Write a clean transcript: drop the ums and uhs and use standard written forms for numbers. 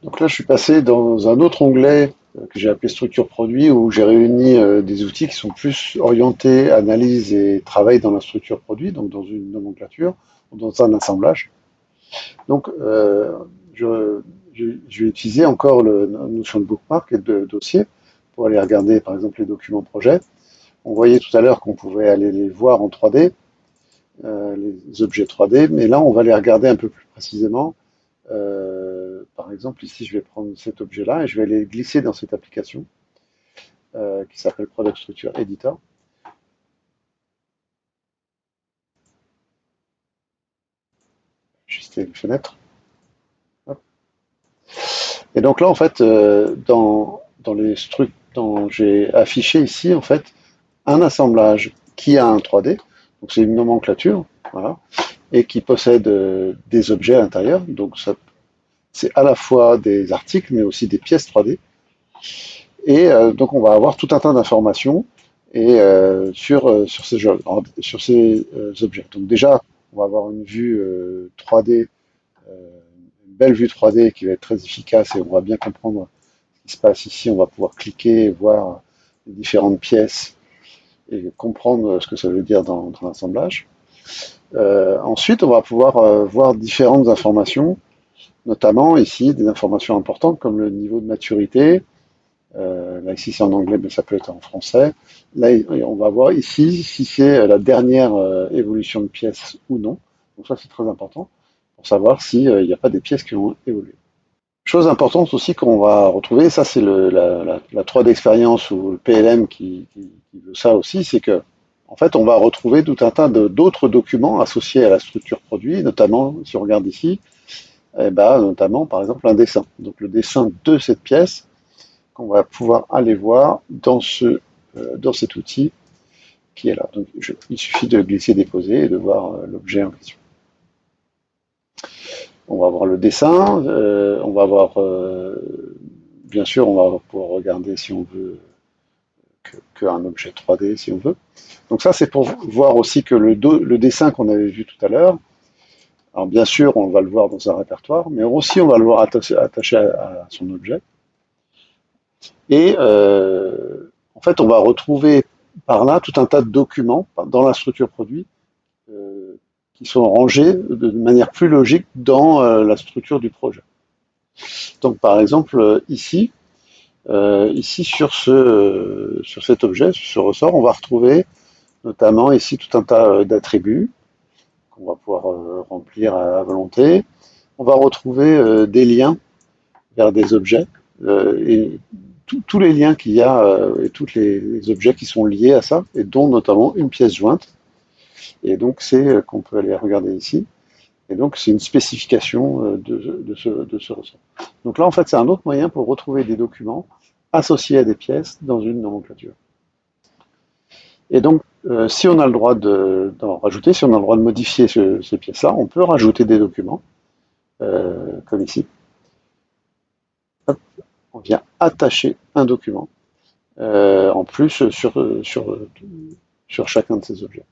Donc là, je suis passé dans un autre onglet que j'ai appelé structure produit, où j'ai réuni des outils qui sont plus orientés analyse et travail dans la structure produit, donc dans une nomenclature, ou dans un assemblage. Donc, je, je vais utiliser encore la notion de bookmark et de dossier pour aller regarder, par exemple, les documents projets. On voyait tout à l'heure qu'on pouvait aller les voir en 3D, les objets 3D, mais là, on va les regarder un peu plus précisément. Par exemple, ici, je vais prendre cet objet-là et je vais les glisser dans cette application qui s'appelle Product Structure Editor. Ajuster une fenêtre. Hop. Et donc là, en fait, dans les structures, j'ai affiché ici, en fait, un assemblage qui a un 3D, donc c'est une nomenclature, voilà, et qui possède des objets à l'intérieur, donc c'est à la fois des articles, mais aussi des pièces 3D. Et donc on va avoir tout un tas d'informations et sur ces objets. Donc déjà, on va avoir une vue 3D, une belle vue 3D qui va être très efficace et on va bien comprendre ce qui se passe ici. On va pouvoir cliquer et voir les différentes pièces et comprendre ce que ça veut dire dans l'assemblage. Ensuite, on va pouvoir voir différentes informations, notamment ici des informations importantes comme le niveau de maturité. Là, ici, c'est en anglais, mais ça peut être en français. Là, on va voir ici si c'est la dernière évolution de pièce ou non. Donc ça, c'est très important pour savoir s'il n'y a pas des pièces qui ont évolué. Chose importante aussi qu'on va retrouver, ça c'est la 3D expérience ou le PLM qui veut ça aussi, c'est que en fait on va retrouver tout un tas d'autres documents associés à la structure produit, notamment si on regarde ici, eh ben, notamment par exemple un dessin. Donc le dessin de cette pièce qu'on va pouvoir aller voir dans cet outil qui est là. Donc il suffit de glisser, déposer et de voir l'objet en question. On va voir le dessin, on va voir, bien sûr, on va pouvoir regarder si on veut qu'un objet 3D, si on veut. Donc ça, c'est pour voir aussi que le dessin qu'on avait vu tout à l'heure, alors bien sûr, on va le voir dans un répertoire, mais aussi on va le voir attaché à son objet. Et en fait, on va retrouver par là tout un tas de documents dans la structure produit euh, qui sont rangés de manière plus logique dans la structure du projet. Donc par exemple, ici sur cet objet, sur ce ressort, on va retrouver notamment ici tout un tas d'attributs qu'on va pouvoir remplir à volonté. On va retrouver des liens vers des objets et tous les liens qu'il y a et tous les objets qui sont liés à ça, et dont notamment une pièce jointe. Et donc c'est qu'on peut aller regarder ici. Et donc c'est une spécification de ce ressort. Donc là en fait c'est un autre moyen pour retrouver des documents associés à des pièces dans une nomenclature. Et donc si on a le droit d'en rajouter, si on a le droit de modifier ces pièces-là, on peut rajouter des documents, comme ici. Hop, on vient attacher un document en plus sur chacun de ces objets.